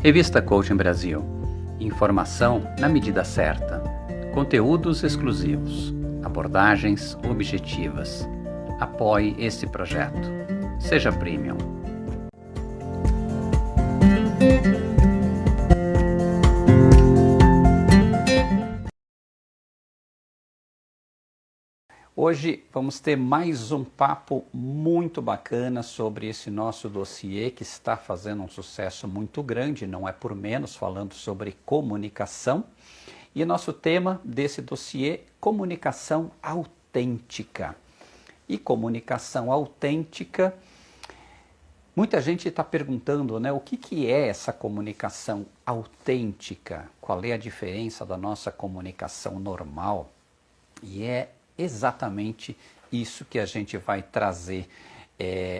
Revista Coaching Brasil. Informação na medida certa. Conteúdos exclusivos. Abordagens objetivas. Apoie esse projeto. Seja Premium. Hoje vamos ter mais um papo muito bacana sobre esse nosso dossiê que está fazendo um sucesso muito grande, não é por menos, falando sobre comunicação. E nosso tema desse dossiê, comunicação autêntica. E comunicação autêntica, muita gente está perguntando, né, o que é essa comunicação autêntica? Qual é a diferença da nossa comunicação normal? E é exatamente isso que a gente vai trazer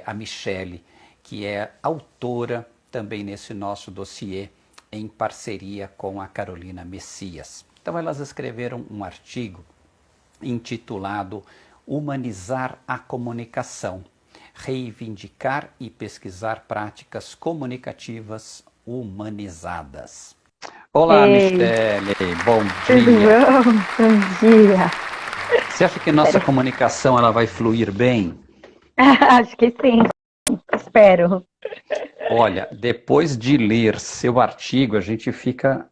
a Michele, que é autora também nesse nosso dossiê, em parceria com a Carolina Messias. Então elas escreveram um artigo intitulado Humanizar a Comunicação, reivindicar e pesquisar práticas comunicativas humanizadas. Olá, Michele, bom dia. Bom dia. Você acha que nossa comunicação ela vai fluir bem? Acho que sim, espero. Olha, depois de ler seu artigo, a gente fica,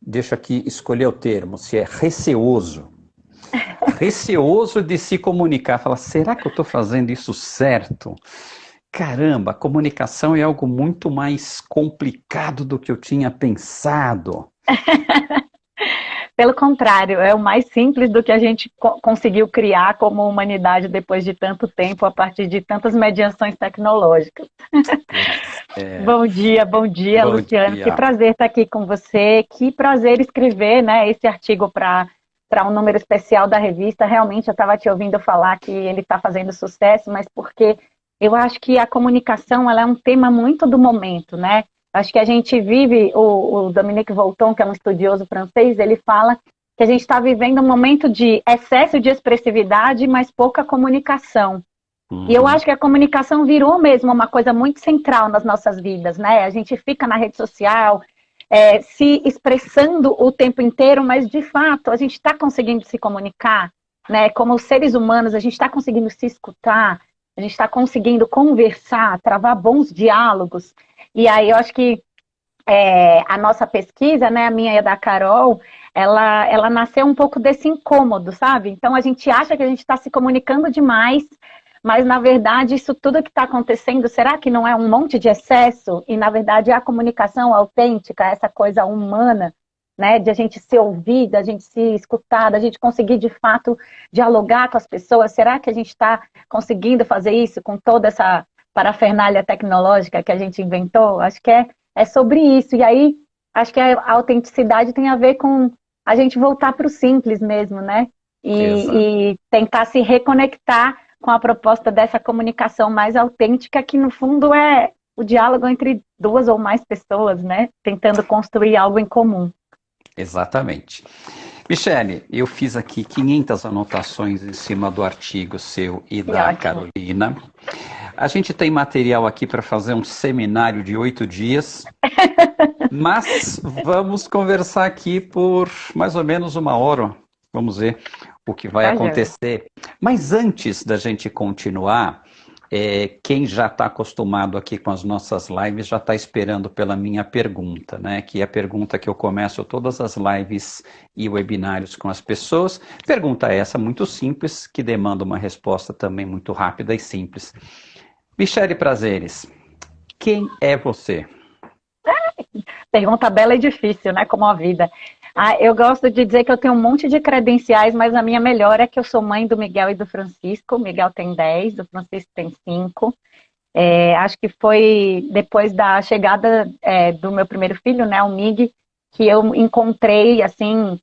deixa aqui escolher o termo, se é receoso. Receoso de se comunicar, fala, será que eu estou fazendo isso certo? Caramba, a comunicação é algo muito mais complicado do que eu tinha pensado. Pelo contrário, é o mais simples do que a gente conseguiu criar como humanidade depois de tanto tempo, a partir de tantas mediações tecnológicas. Bom dia, Luciano. Dia. Que prazer estar aqui com você, que prazer escrever, né, esse artigo para um número especial da revista. Realmente eu estava te ouvindo falar que ele está fazendo sucesso, mas porque eu acho que a comunicação ela é um tema muito do momento, né? Acho que a gente vive, o Dominique Volton, que é um estudioso francês, ele fala que a gente está vivendo um momento de excesso de expressividade, mas pouca comunicação. E eu acho que a comunicação virou mesmo uma coisa muito central nas nossas vidas, né? A gente fica na rede social, se expressando o tempo inteiro, mas de fato a gente está conseguindo se comunicar, né? Como seres humanos, a gente está conseguindo se escutar, a gente está conseguindo conversar, travar bons diálogos. E aí eu acho que a nossa pesquisa, né, a minha e a da Carol, ela nasceu um pouco desse incômodo, sabe? Então a gente acha que a gente está se comunicando demais, mas na verdade isso tudo que está acontecendo, será que não é um monte de excesso? E na verdade é a comunicação autêntica, essa coisa humana, né, de a gente se ouvir, da gente se escutar, da gente conseguir de fato dialogar com as pessoas. Será que a gente está conseguindo fazer isso com toda essa parafernália tecnológica que a gente inventou? Acho que é sobre isso. E aí, acho que a autenticidade tem a ver com a gente voltar para o simples mesmo, né? E tentar se reconectar com a proposta dessa comunicação mais autêntica, que no fundo é o diálogo entre duas ou mais pessoas, né? Tentando construir algo em comum. Exatamente. Michele, eu fiz aqui 500 anotações em cima do artigo seu e da Carolina. A gente tem material aqui para fazer um seminário de 8 dias, mas vamos conversar aqui por mais ou menos 1 hora. Vamos ver o que vai acontecer. Mas antes da gente continuar, quem já está acostumado aqui com as nossas lives já está esperando pela minha pergunta, né? Que é a pergunta que eu começo todas as lives e webinários com as pessoas. Pergunta essa muito simples, que demanda uma resposta também muito rápida e simples. Michele Prazeres, quem é você? Pergunta bela e difícil, né? Como a vida. Eu gosto de dizer que eu tenho um monte de credenciais, mas a minha melhor é que eu sou mãe do Miguel e do Francisco. O Miguel tem 10, o Francisco tem 5. Acho que foi depois da chegada do meu primeiro filho, né, o Mig, que eu encontrei, assim,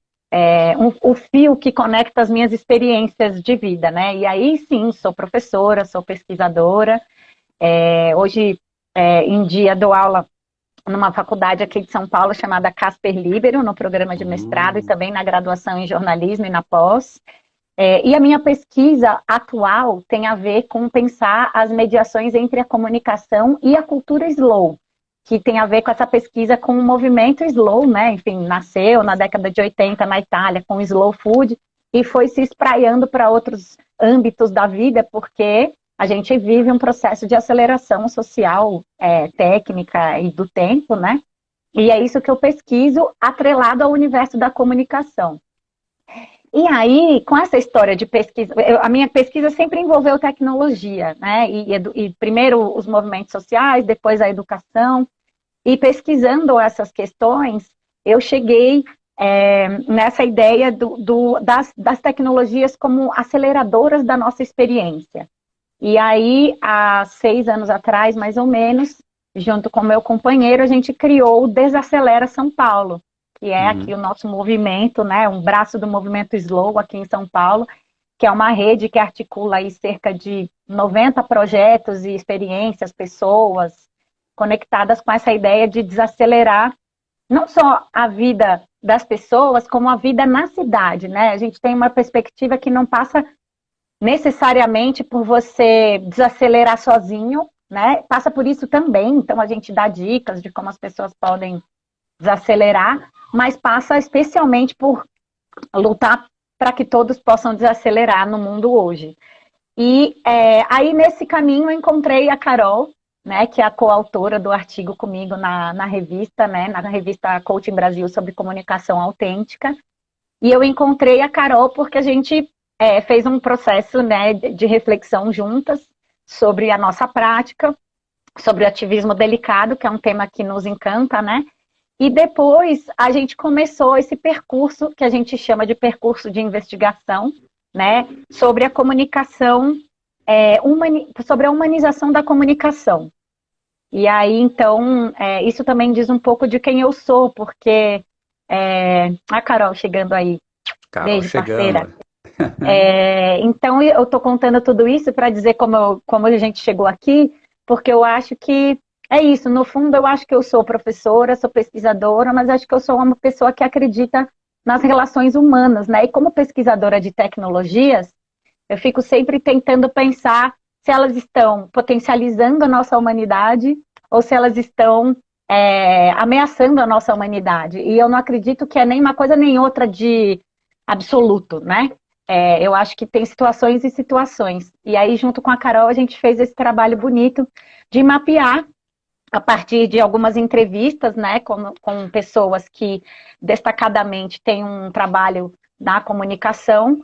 o fio que conecta as minhas experiências de vida, né? E aí, sim, sou professora, sou pesquisadora. Hoje em dia dou aula numa faculdade aqui de São Paulo chamada Casper Libero, no programa de mestrado e também na graduação em jornalismo e na pós. E a minha pesquisa atual tem a ver com pensar as mediações entre a comunicação e a cultura slow, que tem a ver com essa pesquisa com o movimento slow, né? Enfim, nasceu na década de 80 na Itália com o slow food e foi se espraiando para outros âmbitos da vida, porque a gente vive um processo de aceleração social, técnica e do tempo, né? E é isso que eu pesquiso, atrelado ao universo da comunicação. E aí, com essa história de pesquisa, a minha pesquisa sempre envolveu tecnologia, né? E primeiro os movimentos sociais, depois a educação. E pesquisando essas questões, eu cheguei nessa ideia das tecnologias como aceleradoras da nossa experiência. E aí, há 6 anos atrás, mais ou menos, junto com meu companheiro, a gente criou o Desacelera São Paulo, que é aqui o nosso movimento, né, um braço do movimento Slow aqui em São Paulo, que é uma rede que articula aí cerca de 90 projetos e experiências, pessoas conectadas com essa ideia de desacelerar não só a vida das pessoas, como a vida na cidade, né? A gente tem uma perspectiva que não passa necessariamente por você desacelerar sozinho, né? Passa por isso também, então a gente dá dicas de como as pessoas podem desacelerar, mas passa especialmente por lutar para que todos possam desacelerar no mundo hoje. E aí, nesse caminho, eu encontrei a Carol, né, que é a coautora do artigo comigo na revista, né, na revista Coaching Brasil sobre comunicação autêntica. E eu encontrei a Carol porque a gente fez um processo, né, de reflexão juntas sobre a nossa prática, sobre o ativismo delicado, que é um tema que nos encanta, né? E depois a gente começou esse percurso, que a gente chama de percurso de investigação, né? Sobre a comunicação, sobre a humanização da comunicação. E aí, então, isso também diz um pouco de quem eu sou, porque a Carol chegando aí. Carol Beijo, chegando. parceira. Então, eu estou contando tudo isso para dizer como a gente chegou aqui, porque eu acho que é isso. No fundo, eu acho que eu sou professora, sou pesquisadora, mas acho que eu sou uma pessoa que acredita nas relações humanas, né? E como pesquisadora de tecnologias, eu fico sempre tentando pensar se elas estão potencializando a nossa humanidade ou se elas estão ameaçando a nossa humanidade. E eu não acredito que é nem uma coisa nem outra de absoluto, né? Eu acho que tem situações e situações. E aí, junto com a Carol, a gente fez esse trabalho bonito de mapear, a partir de algumas entrevistas, né, com pessoas que destacadamente têm um trabalho na comunicação,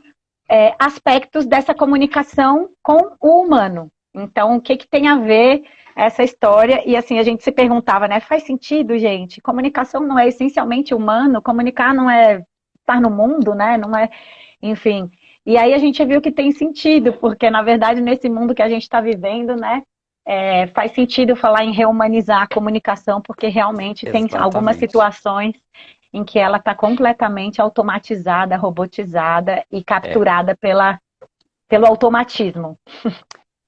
aspectos dessa comunicação com o humano. Então, o que tem a ver essa história? E assim, a gente se perguntava, né, faz sentido, gente? Comunicação não é essencialmente humano? Comunicar não é estar no mundo, né? Não é, enfim. E aí a gente viu que tem sentido, porque na verdade nesse mundo que a gente está vivendo, né, faz sentido falar em rehumanizar a comunicação, porque realmente tem algumas situações em que ela está completamente automatizada, robotizada e capturada pelo automatismo.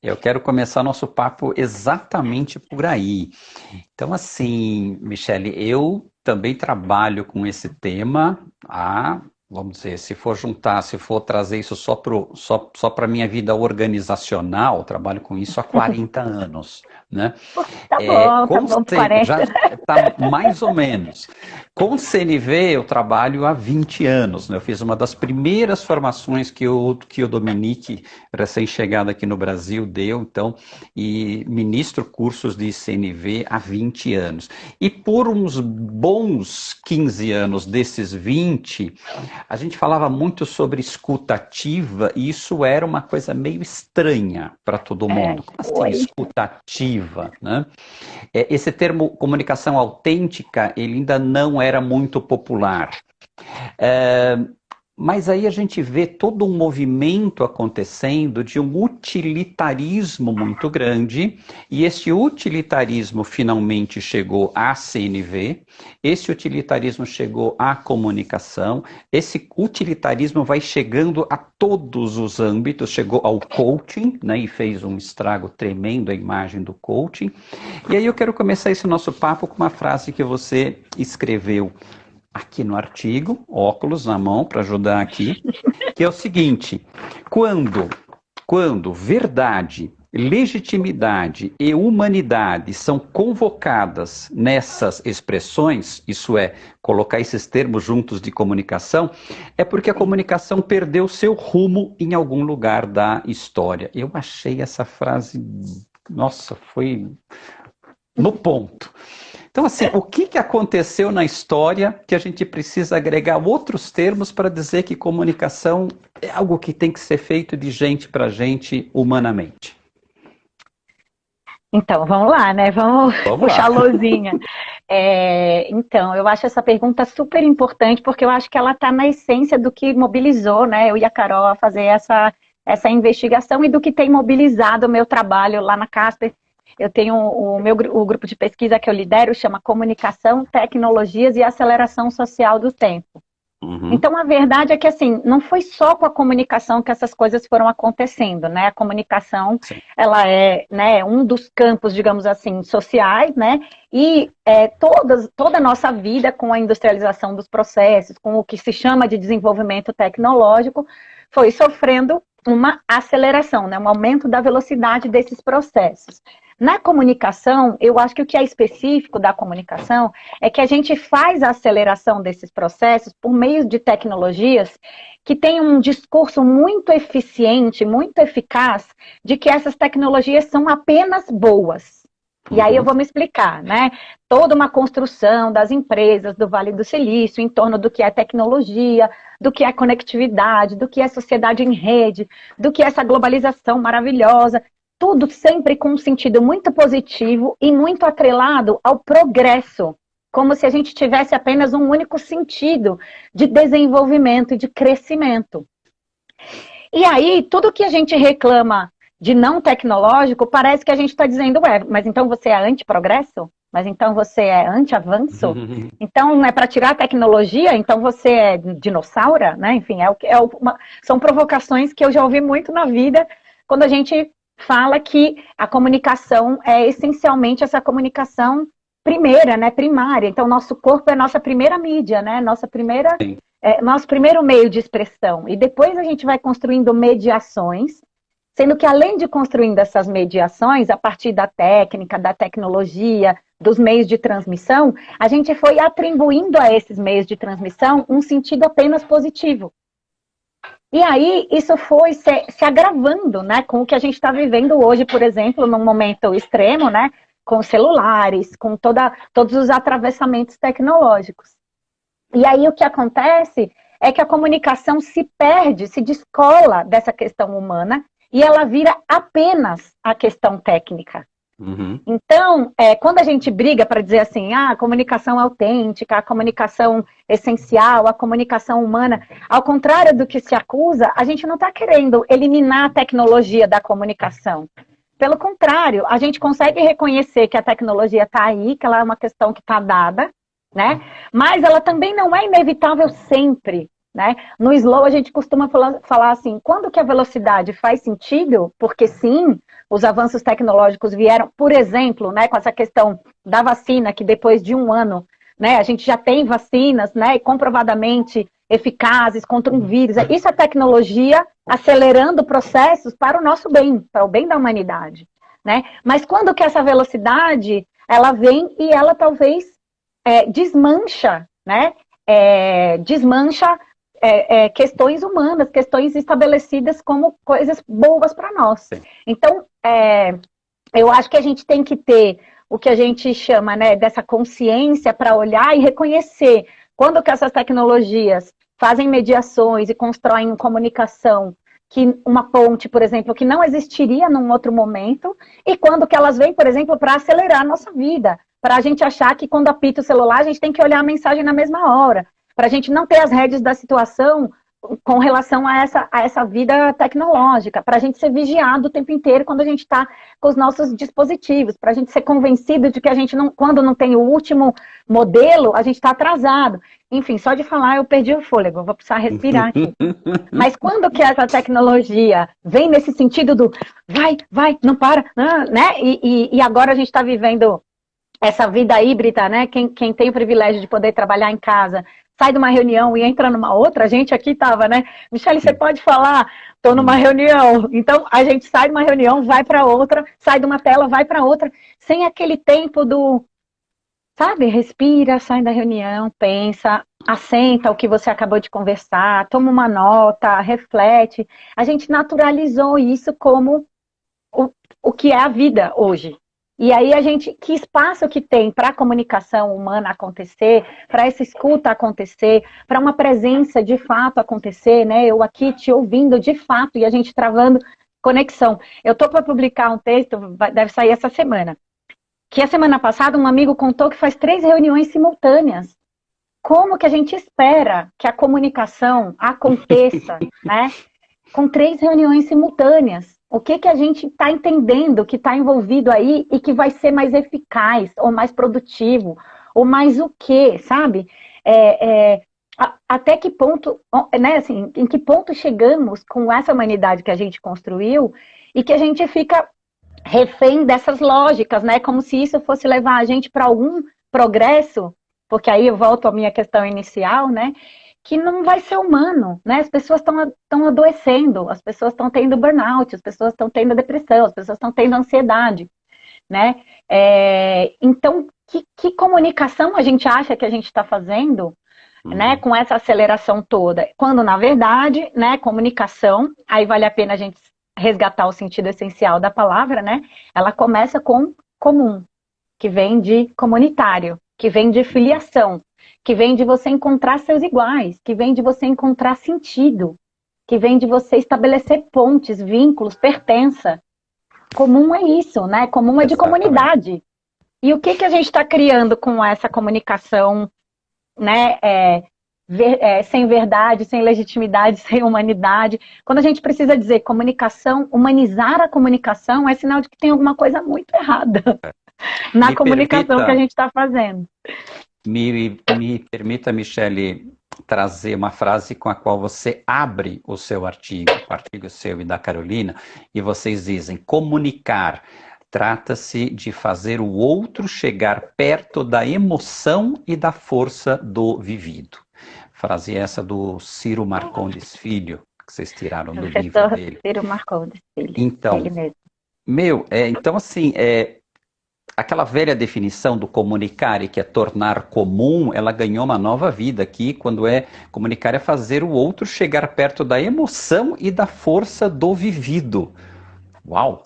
Eu quero começar nosso papo exatamente por aí. Então, assim, Michele, eu também trabalho com esse tema há, vamos dizer, se for trazer isso só para a minha vida organizacional, trabalho com isso há 40 anos, né? Tá bom, 40. Já está mais ou menos. Com o CNV eu trabalho há 20 anos, né? Eu fiz uma das primeiras formações que o Dominique, recém-chegado aqui no Brasil, deu, então, e ministro cursos de CNV há 20 anos. E por uns bons 15 anos desses 20, a gente falava muito sobre escuta ativa e isso era uma coisa meio estranha para todo mundo. Como assim, escuta ativa, né? Esse termo comunicação autêntica, ele ainda não era muito popular. Mas aí a gente vê todo um movimento acontecendo de um utilitarismo muito grande, e esse utilitarismo finalmente chegou à CNV, esse utilitarismo chegou à comunicação, esse utilitarismo vai chegando a todos os âmbitos, chegou ao coaching, né, e fez um estrago tremendo a imagem do coaching. E aí eu quero começar esse nosso papo com uma frase que você escreveu aqui no artigo, óculos na mão para ajudar aqui, que é o seguinte: quando verdade legitimidade e humanidade são convocadas nessas expressões, isso é, colocar esses termos juntos de comunicação, é porque a comunicação perdeu seu rumo em algum lugar da história. Eu achei essa frase, nossa, foi no ponto. Então, assim, o que aconteceu na história que a gente precisa agregar outros termos para dizer que comunicação é algo que tem que ser feito de gente para gente humanamente? Então, vamos lá, né? Vamos puxar a luzinha. Então, eu acho essa pergunta super importante, porque eu acho que ela está na essência do que mobilizou, né, eu e a Carol a fazer essa investigação e do que tem mobilizado o meu trabalho lá na Casper. Eu tenho o grupo de pesquisa que eu lidero, chama Comunicação, Tecnologias e Aceleração Social do Tempo. Uhum. Então, a verdade é que, assim, não foi só com a comunicação que essas coisas foram acontecendo, né? A comunicação, sim, ela é, né, um dos campos, digamos assim, sociais, né? E toda a nossa vida com a industrialização dos processos, com o que se chama de desenvolvimento tecnológico, foi sofrendo uma aceleração, né? Um aumento da velocidade desses processos. Na comunicação, eu acho que o que é específico da comunicação é que a gente faz a aceleração desses processos por meio de tecnologias que têm um discurso muito eficiente, muito eficaz, de que essas tecnologias são apenas boas. E aí eu vou me explicar, né? Toda uma construção das empresas do Vale do Silício em torno do que é tecnologia, do que é conectividade, do que é sociedade em rede, do que é essa globalização maravilhosa. Tudo sempre com um sentido muito positivo e muito atrelado ao progresso, como se a gente tivesse apenas um único sentido de desenvolvimento e de crescimento. E aí, tudo que a gente reclama de não tecnológico, parece que a gente está dizendo, mas então você é anti-progresso? Mas então você é anti-avanço? Então não é para tirar a tecnologia? Então você é dinossauro? Né? Enfim, são provocações que eu já ouvi muito na vida, quando a gente fala que a comunicação é essencialmente essa comunicação primeira, né, primária. Então, nosso corpo é nossa primeira mídia, né, nosso primeiro meio de expressão. E depois a gente vai construindo mediações, sendo que além de construindo essas mediações, a partir da técnica, da tecnologia, dos meios de transmissão, a gente foi atribuindo a esses meios de transmissão um sentido apenas positivo. E aí, isso foi se agravando, né, com o que a gente está vivendo hoje, por exemplo, num momento extremo, né, com celulares, com todos os atravessamentos tecnológicos. E aí, o que acontece é que a comunicação se perde, se descola dessa questão humana e ela vira apenas a questão técnica. Uhum. Então, quando a gente briga para dizer assim, a comunicação autêntica, a comunicação essencial, a comunicação humana, ao contrário do que se acusa, a gente não está querendo eliminar a tecnologia da comunicação. Pelo contrário, a gente consegue reconhecer que a tecnologia está aí, que ela é uma questão que está dada, né? Mas ela também não é inevitável sempre. Né? No Slow a gente costuma falar assim, quando que a velocidade faz sentido, porque sim, os avanços tecnológicos vieram, por exemplo, né, com essa questão da vacina, que depois de 1 ano, né, a gente já tem vacinas, né, comprovadamente eficazes contra um vírus. Isso é tecnologia acelerando processos para o nosso bem, para o bem da humanidade. Né? Mas quando que essa velocidade, ela vem e ela talvez desmancha, né? Desmancha questões humanas, questões estabelecidas como coisas boas para nós. Sim. Então, eu acho que a gente tem que ter o que a gente chama, né, dessa consciência para olhar e reconhecer quando que essas tecnologias fazem mediações e constroem comunicação, que uma ponte, por exemplo, que não existiria num outro momento, e quando que elas vêm, por exemplo, para acelerar a nossa vida, para a gente achar que quando apita o celular, a gente tem que olhar a mensagem na mesma hora, para a gente não ter as rédeas da situação com relação a essa vida tecnológica, para a gente ser vigiado o tempo inteiro quando a gente está com os nossos dispositivos, para a gente ser convencido de que a gente, não, quando não tem o último modelo, a gente está atrasado. Enfim, só de falar eu perdi o fôlego, vou precisar respirar aqui. Mas quando que essa tecnologia vem nesse sentido do vai, não para, né? E agora a gente está vivendo essa vida híbrida, né? Quem tem o privilégio de poder trabalhar em casa, sai de uma reunião e entra numa outra, a gente aqui estava, né? Michele, você pode falar? Estou numa reunião. Então, a gente sai de uma reunião, vai para outra, sai de uma tela, vai para outra, sem aquele tempo do, sabe? Respira, sai da reunião, pensa, assenta o que você acabou de conversar, toma uma nota, reflete. A gente naturalizou isso como o que é a vida hoje. E aí que espaço que tem para a comunicação humana acontecer, para essa escuta acontecer, para uma presença de fato acontecer, né? Eu aqui te ouvindo de fato e a gente travando conexão. Eu estou para publicar um texto, deve sair essa semana, que a semana passada um amigo contou que faz 3 reuniões simultâneas. Como que a gente espera que a comunicação aconteça, né? Com 3 reuniões simultâneas. O que a gente está entendendo que está envolvido aí e que vai ser mais eficaz, ou mais produtivo, ou mais o quê, sabe? Até que ponto, né, assim, em que ponto chegamos com essa humanidade que a gente construiu e que a gente fica refém dessas lógicas, né? Como se isso fosse levar a gente para algum progresso, porque aí eu volto à minha questão inicial, né? Que não vai ser humano, né? As pessoas estão adoecendo, as pessoas estão tendo burnout, as pessoas estão tendo depressão, as pessoas estão tendo ansiedade, né? Então, que comunicação a gente acha que a gente está fazendo, né? Com essa aceleração toda? Quando, na verdade, né? Comunicação, aí vale a pena a gente resgatar o sentido essencial da palavra, né? Ela começa com comum, que vem de comunitário, que vem de filiação, que vem de você encontrar seus iguais, que vem de você encontrar sentido, que vem de você estabelecer pontes, vínculos, pertença. Comum é isso, né? Comum é de comunidade. E o que a gente está criando com essa comunicação, né? Sem verdade, sem legitimidade, sem humanidade. Quando a gente precisa dizer comunicação, humanizar a comunicação é sinal de que tem alguma coisa muito errada na comunicação que a gente está fazendo. Me permita, Michele, trazer uma frase com a qual você abre o seu artigo, o artigo seu e da Carolina, e vocês dizem: comunicar trata-se de fazer o outro chegar perto da emoção e da força do vivido. Frase essa do Ciro Marcondes Filho, que vocês tiraram do livro dele. Ciro Marcondes Filho, então, ele mesmo. Então assim, aquela velha definição do comunicar e que é tornar comum, ela ganhou uma nova vida aqui, quando comunicar é fazer o outro chegar perto da emoção e da força do vivido. Uau!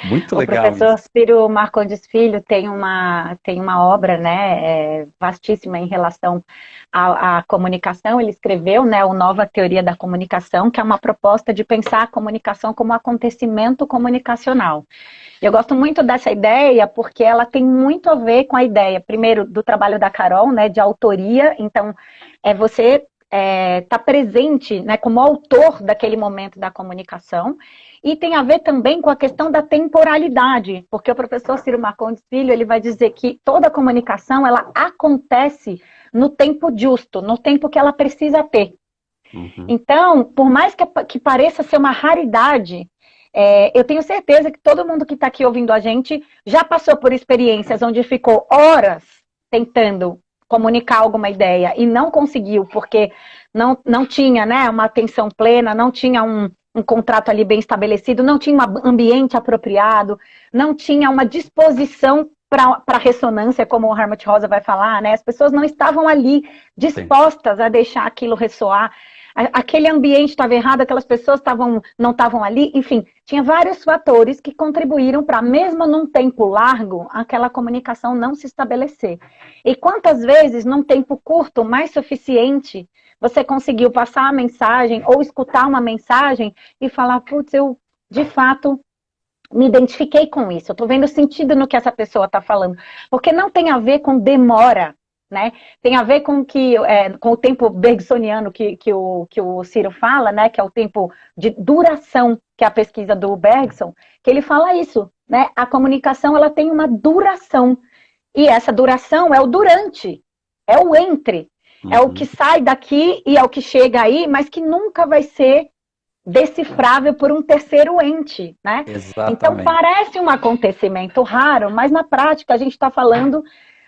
Muito legal. O professor Ciro Marcondes Filho tem uma obra, né, vastíssima em relação à comunicação. Ele escreveu, né, o Nova Teoria da Comunicação, que é uma proposta de pensar a comunicação como acontecimento comunicacional. Eu gosto muito dessa ideia porque ela tem muito a ver com a ideia, primeiro, do trabalho da Carol, né, de autoria. Então, você tá presente, né, como autor daquele momento da comunicação, e tem a ver também com a questão da temporalidade, porque o professor Ciro Marcondes Filho, ele vai dizer que toda comunicação, ela acontece no tempo justo, no tempo que ela precisa ter. Uhum. Então, por mais que pareça ser uma raridade, eu tenho certeza que todo mundo que está aqui ouvindo a gente já passou por experiências onde ficou horas tentando comunicar alguma ideia e não conseguiu, porque não tinha, né, uma atenção plena, não tinha um contrato ali bem estabelecido, não tinha um ambiente apropriado, não tinha uma disposição para ressonância, como o Helmut Rosa vai falar, né? As pessoas não estavam ali dispostas Sim. a deixar aquilo ressoar. Aquele ambiente estava errado, aquelas pessoas não estavam ali, enfim, tinha vários fatores que contribuíram para, mesmo num tempo largo, aquela comunicação não se estabelecer. E quantas vezes, num tempo curto, mais suficiente, você conseguiu passar a mensagem ou escutar uma mensagem e falar, putz, eu, de fato, me identifiquei com isso, eu estou vendo sentido no que essa pessoa está falando. Porque não tem a ver com demora, né? Tem a ver com o tempo bergsoniano que o Ciro fala, né? Que é o tempo de duração, que é a pesquisa do Bergson, que ele fala isso, né? A comunicação, ela tem uma duração, e essa duração é o durante, é o entre, é o que sai daqui e é o que chega aí, mas que nunca vai ser decifrável por um terceiro ente, né? Exatamente. Então parece um acontecimento raro, mas na prática a gente está falando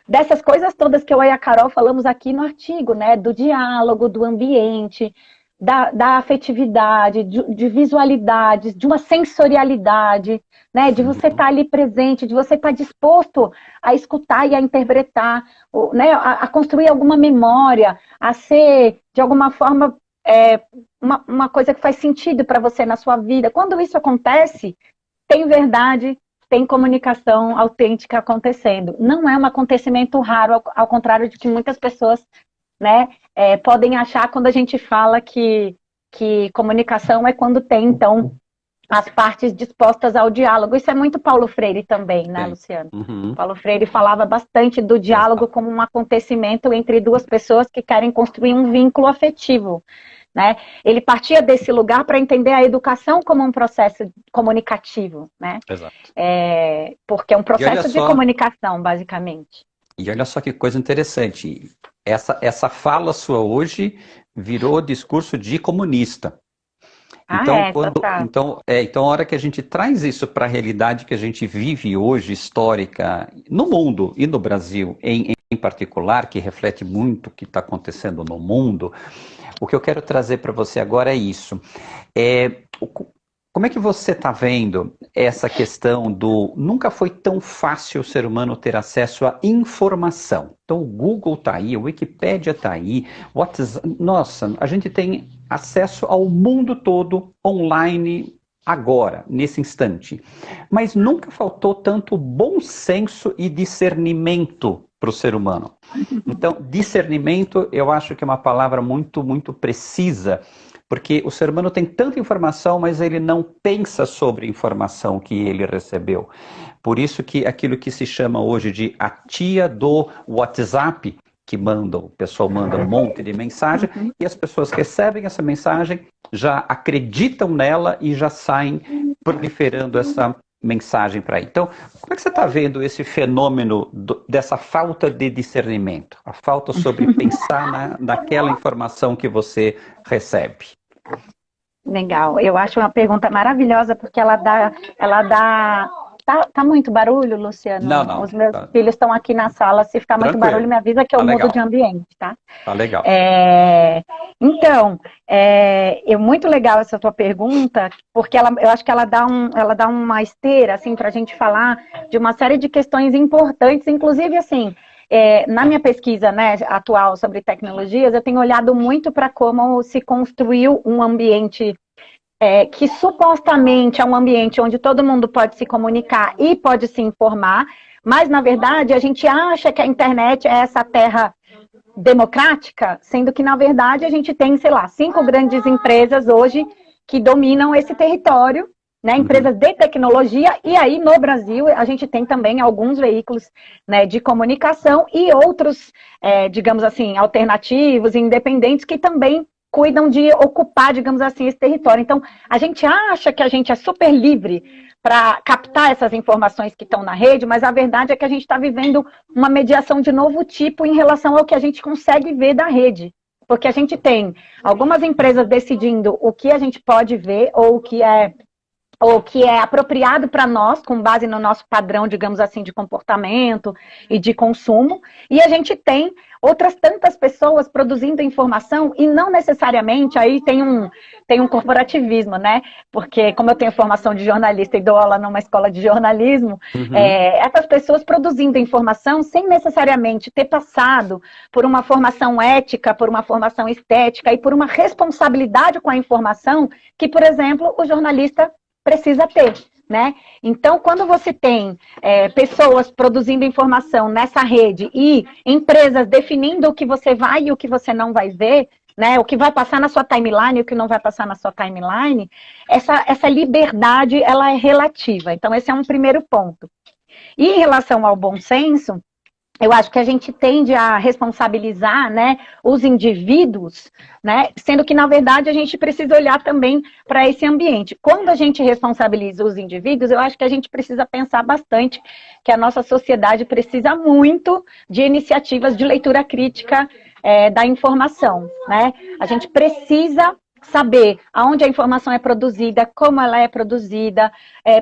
dessas coisas todas que eu e a Carol falamos aqui no artigo, né? Do diálogo, do ambiente, da afetividade, de visualidades, de uma sensorialidade, né? De você estar ali presente, de você estar disposto a escutar e a interpretar, né? A construir alguma memória, a ser, de alguma forma, uma coisa que faz sentido para você na sua vida. Quando isso acontece, tem verdade, tem comunicação autêntica acontecendo. Não é um acontecimento raro, ao contrário de que muitas pessoas, né, podem achar quando a gente fala que comunicação é quando tem, então, as partes dispostas ao diálogo. Isso é muito Paulo Freire também, né, Luciano? Uhum. Paulo Freire falava bastante do diálogo como um acontecimento entre duas pessoas que querem construir um vínculo afetivo, né? Ele partia desse lugar para entender a educação como um processo comunicativo, né? Exato. Porque é um processo de comunicação, basicamente. E olha só que coisa interessante. Essa fala sua hoje virou discurso de comunista. Então, a hora que a gente traz isso para a realidade que a gente vive hoje, histórica, no mundo e no Brasil em particular, que reflete muito o que está acontecendo no mundo, o que eu quero trazer para você agora é isso. Como é que você está vendo essa questão do... Nunca foi tão fácil o ser humano ter acesso à informação. Então o Google está aí, a Wikipédia está aí, WhatsApp... Nossa, a gente tem acesso ao mundo todo online agora, nesse instante. Mas nunca faltou tanto bom senso e discernimento para o ser humano. Então, discernimento eu acho que é uma palavra muito, muito precisa, porque o ser humano tem tanta informação, mas ele não pensa sobre a informação que ele recebeu. Por isso que aquilo que se chama hoje de a tia do WhatsApp, que o pessoal manda um monte de mensagem, e as pessoas recebem essa mensagem, já acreditam nela e já saem proliferando essa mensagem para aí. Então, como é que você está vendo esse fenômeno dessa falta de discernimento? A falta sobre pensar naquela informação que você recebe? Legal. Eu acho uma pergunta maravilhosa, porque ela dá... Tá muito barulho, Luciano? Não. Os meus filhos estão aqui na sala. Se ficar muito barulho, me avisa que eu mudo de ambiente, tá? Tá legal. Então, é muito legal essa tua pergunta, porque eu acho que ela dá uma esteira, assim, pra gente falar de uma série de questões importantes, inclusive, assim, na minha pesquisa, né, atual sobre tecnologias, eu tenho olhado muito para como se construiu um ambiente que supostamente é um ambiente onde todo mundo pode se comunicar e pode se informar, mas, na verdade, a gente acha que a internet é essa terra democrática, sendo que, na verdade, a gente tem, sei lá, 5 grandes empresas hoje que dominam esse território, né, empresas de tecnologia, e aí no Brasil a gente tem também alguns veículos, né, de comunicação e outros, digamos assim, alternativos, independentes, que também cuidam de ocupar, digamos assim, esse território. Então, a gente acha que a gente é super livre para captar essas informações que estão na rede, mas a verdade é que a gente está vivendo uma mediação de novo tipo em relação ao que a gente consegue ver da rede. Porque a gente tem algumas empresas decidindo o que a gente pode ver ou o que é apropriado para nós, com base no nosso padrão, digamos assim, de comportamento e de consumo, e a gente tem outras tantas pessoas produzindo informação, e não necessariamente, aí tem um corporativismo, né? Porque como eu tenho formação de jornalista e dou aula numa escola de jornalismo, essas pessoas produzindo informação sem necessariamente ter passado por uma formação ética, por uma formação estética e por uma responsabilidade com a informação que, por exemplo, o jornalista precisa ter, né? Então, quando você tem pessoas produzindo informação nessa rede e empresas definindo o que você vai e o que você não vai ver, né? O que vai passar na sua timeline e o que não vai passar na sua timeline, essa liberdade, ela é relativa. Então, esse é um primeiro ponto. E em relação ao bom senso, eu acho que a gente tende a responsabilizar, né, os indivíduos, né, sendo que, na verdade, a gente precisa olhar também para esse ambiente. Quando a gente responsabiliza os indivíduos, eu acho que a gente precisa pensar bastante que a nossa sociedade precisa muito de iniciativas de leitura crítica da informação, né? A gente precisa saber aonde a informação é produzida, como ela é produzida,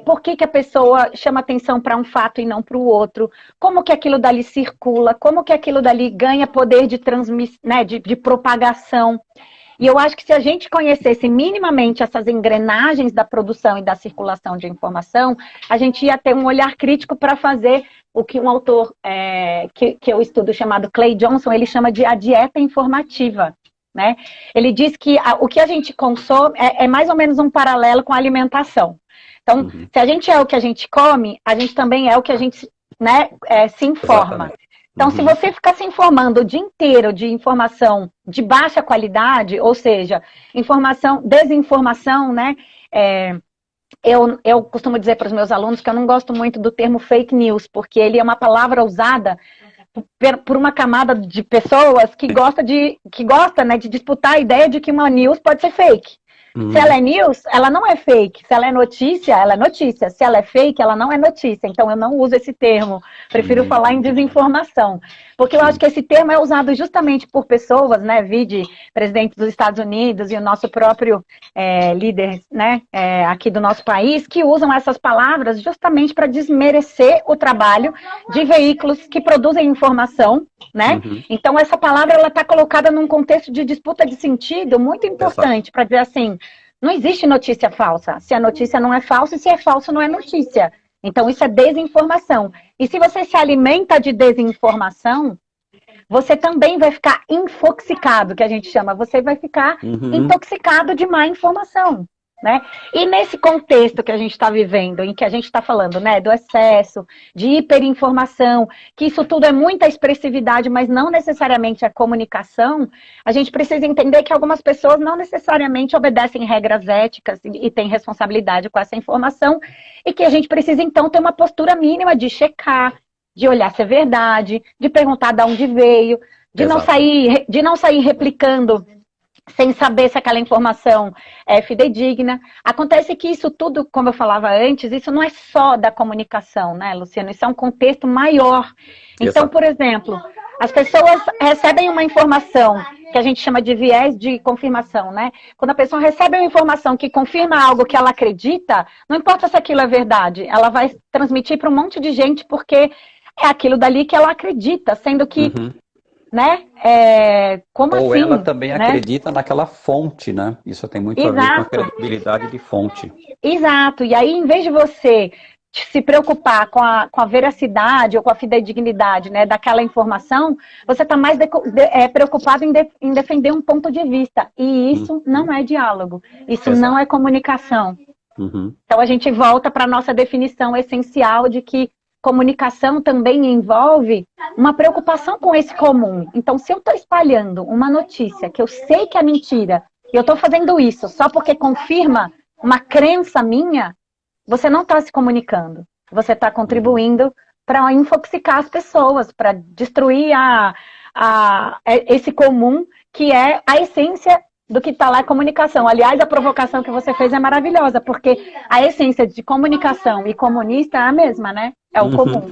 por que a pessoa chama atenção para um fato e não para o outro, como que aquilo dali circula, como que aquilo dali ganha poder de transmissão, né, de propagação. E eu acho que se a gente conhecesse minimamente essas engrenagens da produção e da circulação de informação, a gente ia ter um olhar crítico para fazer o que um autor que eu estudo chamado Clay Johnson, ele chama de a dieta informativa. Né? Ele diz que o que a gente consome é mais ou menos um paralelo com a alimentação. Então, se a gente é o que a gente come, a gente também é o que a gente, né, se informa. Exatamente. Então, se você ficar se informando o dia inteiro de informação de baixa qualidade, ou seja, desinformação, né? Eu costumo dizer para os meus alunos que eu não gosto muito do termo fake news, porque ele é uma palavra usada por uma camada de pessoas que gosta, né, de disputar a ideia de que uma news pode ser fake. Se ela é news, ela não é fake. Se ela é notícia, ela é notícia. Se ela é fake, ela não é notícia. Então, eu não uso esse termo. Prefiro falar em desinformação. Porque eu acho que esse termo é usado justamente por pessoas, né, vide presidente dos Estados Unidos e o nosso próprio líder, né, aqui do nosso país, que usam essas palavras justamente para desmerecer o trabalho de veículos que produzem informação, né? Então, essa palavra ela está colocada num contexto de disputa de sentido muito importante para dizer assim, não existe notícia falsa. Se a notícia não é falsa, e se é falso, não é notícia. Então, isso é desinformação. E se você se alimenta de desinformação, você também vai ficar infoxicado, que a gente chama. Você vai ficar intoxicado de má informação. Né? E nesse contexto que a gente está vivendo, em que a gente está falando, né, do excesso, de hiperinformação, que isso tudo é muita expressividade, mas não necessariamente é comunicação, a gente precisa entender que algumas pessoas não necessariamente obedecem regras éticas e têm responsabilidade com essa informação, e que a gente precisa, então, ter uma postura mínima de checar, de olhar se é verdade, de perguntar de onde veio, de não sair replicando sem saber se aquela informação é fidedigna. Acontece que isso tudo, como eu falava antes, isso não é só da comunicação, né, Luciano? Isso é um contexto maior. Então, por exemplo, as pessoas recebem uma informação que a gente chama de viés de confirmação, né? Quando a pessoa recebe uma informação que confirma algo que ela acredita, não importa se aquilo é verdade, ela vai transmitir para um monte de gente porque é aquilo dali que ela acredita, sendo que né? Como Ou assim? ela também né? acredita naquela fonte, né? Isso tem muito a ver com a credibilidade de fonte. Exato. E aí, em vez de você se preocupar com a veracidade ou com a fidedignidade, né, daquela informação, você está mais preocupado em defender um ponto de vista. E isso não é diálogo. Isso não é comunicação. Então, a gente volta para a nossa definição essencial de que comunicação também envolve uma preocupação com esse comum. Então, se eu estou espalhando uma notícia que eu sei que é mentira, e eu estou fazendo isso só porque confirma uma crença minha, você não está se comunicando. Você está contribuindo para infoxicar as pessoas, para destruir esse comum que é a essência do que está lá é comunicação. Aliás, a provocação que você fez é maravilhosa, porque a essência de comunicação e comunista é a mesma, né? É o comum.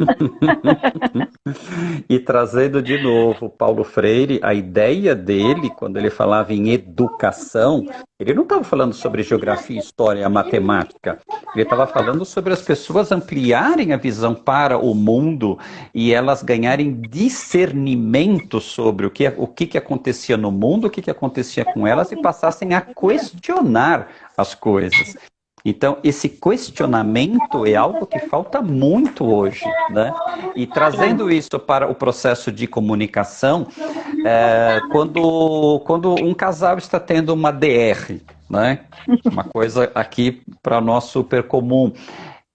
E trazendo de novo Paulo Freire, a ideia dele, quando ele falava em educação, ele não estava falando sobre geografia, história, matemática. Ele estava falando sobre as pessoas ampliarem a visão para o mundo e elas ganharem discernimento sobre o que acontecia no mundo, o que acontecia com elas e passassem a questionar as coisas. Então, esse questionamento é algo que falta muito hoje, né? E trazendo isso para o processo de comunicação, quando um casal está tendo uma DR, né? Uma coisa aqui para nós super comum.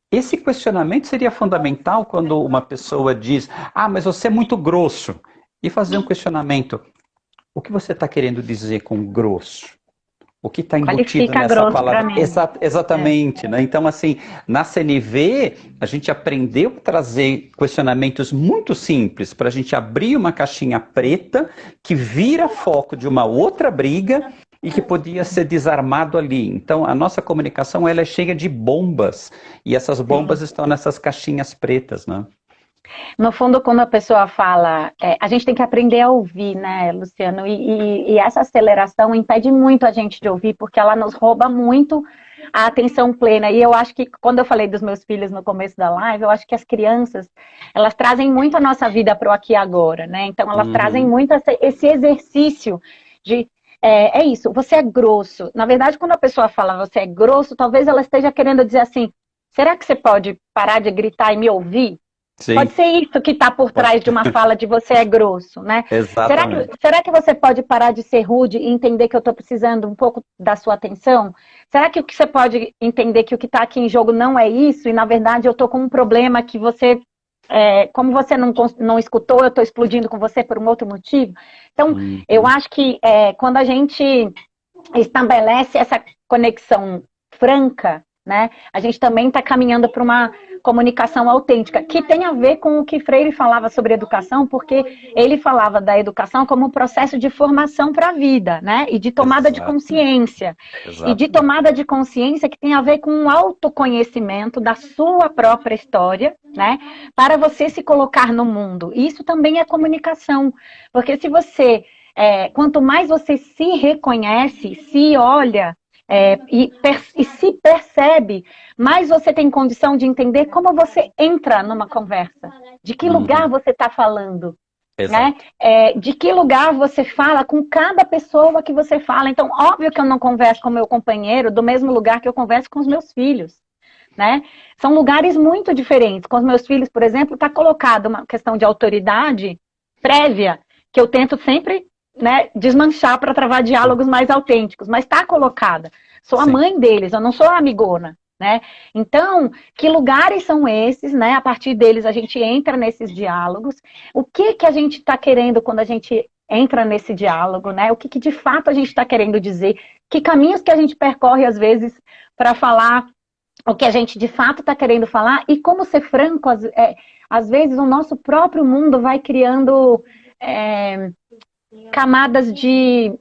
Esse questionamento seria fundamental quando uma pessoa diz, mas você é muito grosso. E fazer um questionamento, o que você está querendo dizer com grosso? O que está embutido nessa palavra? Exatamente. Né? Então, assim, na CNV, a gente aprendeu a trazer questionamentos muito simples para a gente abrir uma caixinha preta que vira foco de uma outra briga e que podia ser desarmado ali. Então, a nossa comunicação ela é cheia de bombas e essas bombas estão nessas caixinhas pretas, né? No fundo, quando a pessoa fala, a gente tem que aprender a ouvir, né, Luciano? E essa aceleração impede muito a gente de ouvir, porque ela nos rouba muito a atenção plena. E eu acho que, quando eu falei dos meus filhos no começo da live, eu acho que as crianças, elas trazem muito a nossa vida para o aqui e agora, né? Então, elas trazem muito esse exercício de... É isso, você é grosso. Na verdade, quando a pessoa fala você é grosso, talvez ela esteja querendo dizer assim, será que você pode parar de gritar e me ouvir? Sim, Pode ser isso que está por trás de uma fala de você é grosso, né? exatamente. Será que você pode parar de ser rude e entender que eu estou precisando um pouco da sua atenção? Será que você pode entender que o que está aqui em jogo não é isso e, na verdade, eu estou com um problema que você, como você não escutou, eu estou explodindo com você por um outro motivo? Então, eu acho que quando a gente estabelece essa conexão franca, né, a gente também está caminhando para uma comunicação autêntica, que tem a ver com o que Freire falava sobre educação, porque ele falava da educação como um processo de formação para a vida, né, e de tomada de consciência. E de tomada de consciência que tem a ver com o autoconhecimento da sua própria história, né, para você se colocar no mundo. E isso também é comunicação, porque se você, quanto mais você se reconhece, se olha, e se percebe, mais você tem condição de entender como você entra numa conversa, de que lugar você está falando, né? De que lugar você fala com cada pessoa que você fala. Então, óbvio que eu não converso com meu companheiro do mesmo lugar que eu converso com os meus filhos, né? São lugares muito diferentes. Com os meus filhos, por exemplo, está colocada uma questão de autoridade prévia, que eu tento sempre, né, desmanchar para travar diálogos mais autênticos, mas está colocada. Sou a mãe deles, eu não sou a amigona, né? Então, que lugares são esses, né? A partir deles a gente entra nesses diálogos. O que que a gente está querendo quando a gente entra nesse diálogo, né? O que que de fato a gente está querendo dizer? Que caminhos que a gente percorre às vezes para falar o que a gente de fato está querendo falar e como ser franco, às vezes o nosso próprio mundo vai criando camadas de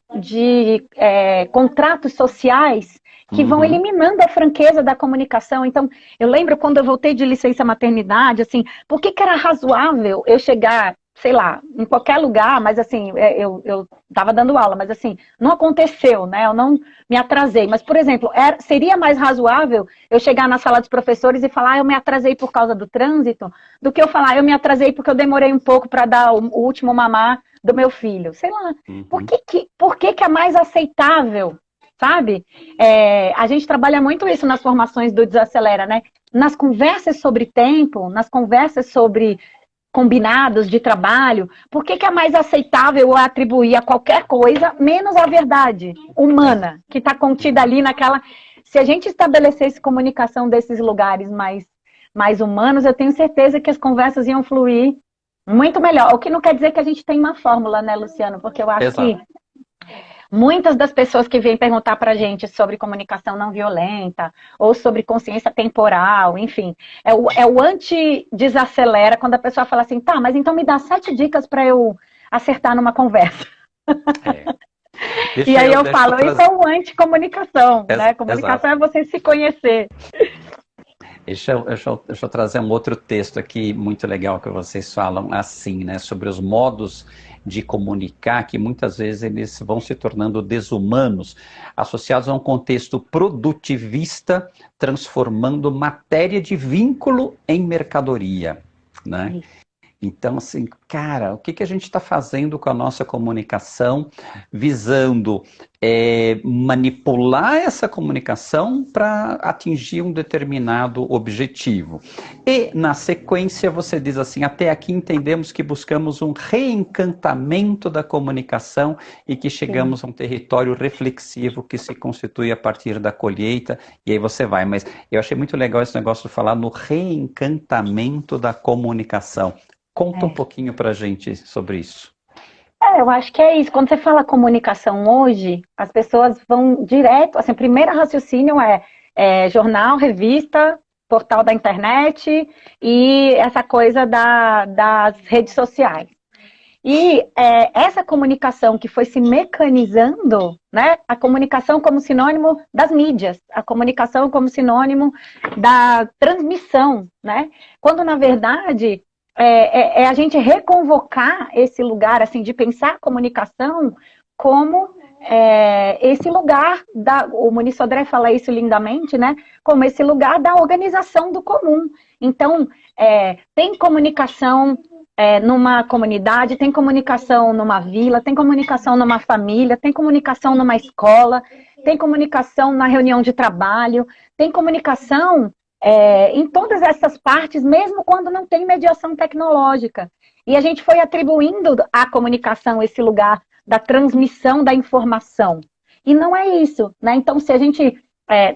contratos sociais que vão eliminando a franqueza da comunicação. Então, eu lembro quando eu voltei de licença maternidade, assim, por que era razoável eu chegar, sei lá, em qualquer lugar, mas assim, eu estava dando aula, mas assim, não aconteceu, né? Eu não me atrasei. Mas, por exemplo, seria mais razoável eu chegar na sala dos professores e falar, eu me atrasei por causa do trânsito, do que eu falar, eu me atrasei porque eu demorei um pouco para dar o último mamar do meu filho. Sei lá, por que é mais aceitável, sabe? A gente trabalha muito isso nas formações do Desacelera, né? Nas conversas sobre tempo, nas conversas sobre combinados de trabalho, por que é mais aceitável atribuir a qualquer coisa, menos a verdade humana, que está contida ali naquela... Se a gente estabelecesse comunicação desses lugares mais humanos, eu tenho certeza que as conversas iam fluir muito melhor. O que não quer dizer que a gente tem uma fórmula, né, Luciano? Porque eu acho que muitas das pessoas que vêm perguntar pra gente sobre comunicação não violenta, ou sobre consciência temporal, enfim, é o anti-desacelera, quando a pessoa fala assim, tá, mas então me dá 7 dicas para eu acertar numa conversa. E aí eu falo, isso é o anti-comunicação, né? Comunicação é você se conhecer. Deixa eu trazer um outro texto aqui muito legal que vocês falam assim, né, sobre os modos de comunicar que muitas vezes eles vão se tornando desumanos, associados a um contexto produtivista, transformando matéria de vínculo em mercadoria, né? Então, assim, cara, o que a gente está fazendo com a nossa comunicação, visando manipular essa comunicação para atingir um determinado objetivo. E, na sequência, você diz assim, até aqui entendemos que buscamos um reencantamento da comunicação e que chegamos a um território reflexivo que se constitui a partir da colheita, e aí você vai. Mas eu achei muito legal esse negócio de falar no reencantamento da comunicação. Conta um pouquinho pra gente sobre isso. Eu acho que é isso. Quando você fala comunicação hoje, as pessoas vão direto, assim, o primeiro raciocínio é jornal, revista, portal da internet e essa coisa das redes sociais. E essa comunicação que foi se mecanizando, né? A comunicação como sinônimo das mídias, a comunicação como sinônimo da transmissão, né? Quando, na verdade, é a gente reconvocar esse lugar, assim, de pensar a comunicação como esse lugar, o Muniz Sodré fala isso lindamente, né? Como esse lugar da organização do comum. Então, tem comunicação numa comunidade, tem comunicação numa vila, tem comunicação numa família, tem comunicação numa escola, tem comunicação na reunião de trabalho, tem comunicação em todas essas partes, mesmo quando não tem mediação tecnológica. E a gente foi atribuindo à comunicação esse lugar da transmissão da informação. E não é isso, né? Então, se a gente...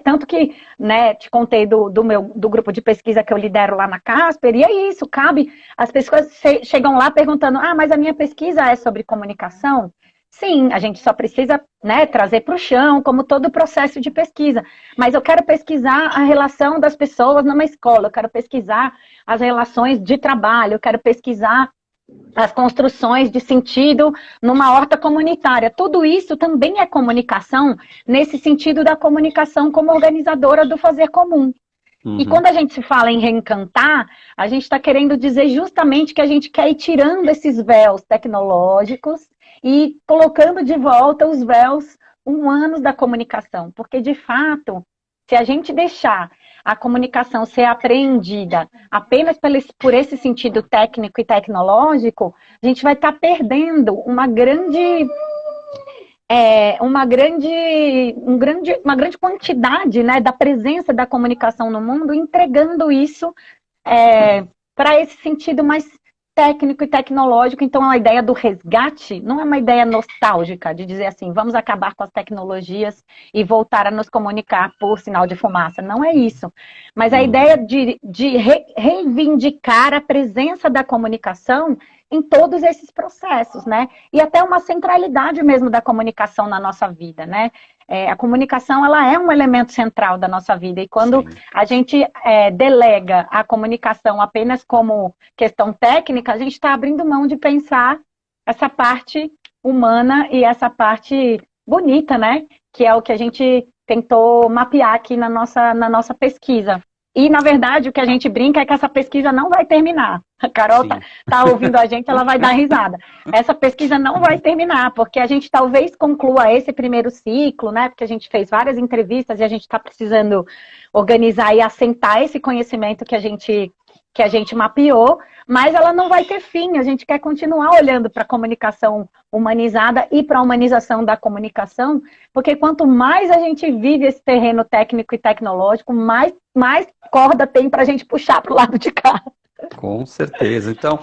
tanto que, né, te contei do grupo de pesquisa que eu lidero lá na Casper, e é isso, cabe... As pessoas chegam lá perguntando, mas a minha pesquisa é sobre comunicação? Sim, a gente só precisa, né, trazer para o chão, como todo o processo de pesquisa. Mas eu quero pesquisar a relação das pessoas numa escola, eu quero pesquisar as relações de trabalho, eu quero pesquisar as construções de sentido numa horta comunitária. Tudo isso também é comunicação, nesse sentido da comunicação como organizadora do fazer comum. E quando a gente se fala em reencantar, a gente está querendo dizer justamente que a gente quer ir tirando esses véus tecnológicos e colocando de volta os véus humanos da comunicação. Porque, de fato, se a gente deixar a comunicação ser apreendida apenas por esse sentido técnico e tecnológico, a gente vai estar perdendo uma grande quantidade, né, da presença da comunicação no mundo, entregando isso para esse sentido mais técnico e tecnológico. Então, a ideia do resgate não é uma ideia nostálgica, de dizer assim, vamos acabar com as tecnologias e voltar a nos comunicar por sinal de fumaça. Não é isso. Mas a ideia de reivindicar a presença da comunicação em todos esses processos, né? E até uma centralidade mesmo da comunicação na nossa vida, né? A comunicação, ela é um elemento central da nossa vida. E quando a gente delega a comunicação apenas como questão técnica, a gente está abrindo mão de pensar essa parte humana e essa parte bonita, né? Que é o que a gente tentou mapear aqui na nossa pesquisa. E, na verdade, o que a gente brinca é que essa pesquisa não vai terminar. A Carol tá ouvindo a gente, ela vai dar risada. Essa pesquisa não vai terminar, porque a gente talvez conclua esse primeiro ciclo, né? Porque a gente fez várias entrevistas e a gente está precisando organizar e assentar esse conhecimento que a gente mapeou, mas ela não vai ter fim. A gente quer continuar olhando para a comunicação humanizada e para a humanização da comunicação, porque quanto mais a gente vive esse terreno técnico e tecnológico, mais corda tem para a gente puxar para o lado de cá. Com certeza. Então,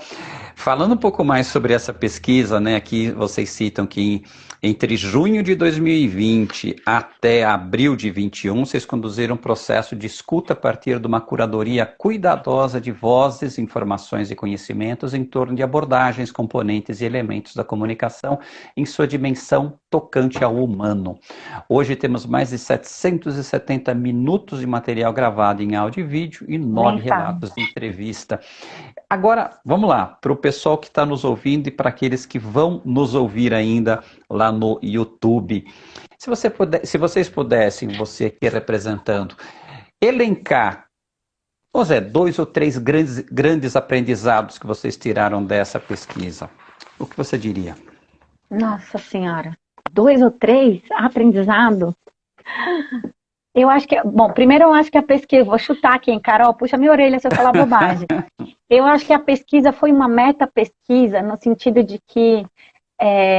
falando um pouco mais sobre essa pesquisa, né, aqui vocês citam que entre junho de 2020 até abril de 2021, vocês conduziram um processo de escuta a partir de uma curadoria cuidadosa de vozes, informações e conhecimentos em torno de abordagens, componentes e elementos da comunicação em sua dimensão tocante ao humano. Hoje temos mais de 770 minutos de material gravado em áudio e vídeo e 9 relatos de entrevista. Agora, vamos lá, para o pessoal que está nos ouvindo e para aqueles que vão nos ouvir ainda lá no YouTube. Se vocês pudessem, você aqui representando, elencar, Zé, 2 ou 3 grandes aprendizados que vocês tiraram dessa pesquisa, o que você diria? Nossa Senhora, 2 ou 3 aprendizado? Eu acho que, bom, primeiro eu acho que a pesquisa, vou chutar aqui, hein, Carol, puxa minha orelha se eu falar bobagem. Eu acho que a pesquisa foi uma meta-pesquisa, no sentido de que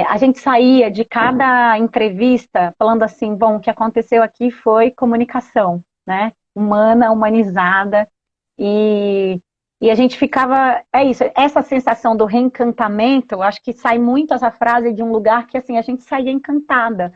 a gente saía de cada entrevista falando assim, bom, o que aconteceu aqui foi comunicação, né? Humana, humanizada, e a gente ficava, essa sensação do reencantamento, acho que sai muito essa frase de um lugar que, assim, a gente saía encantada.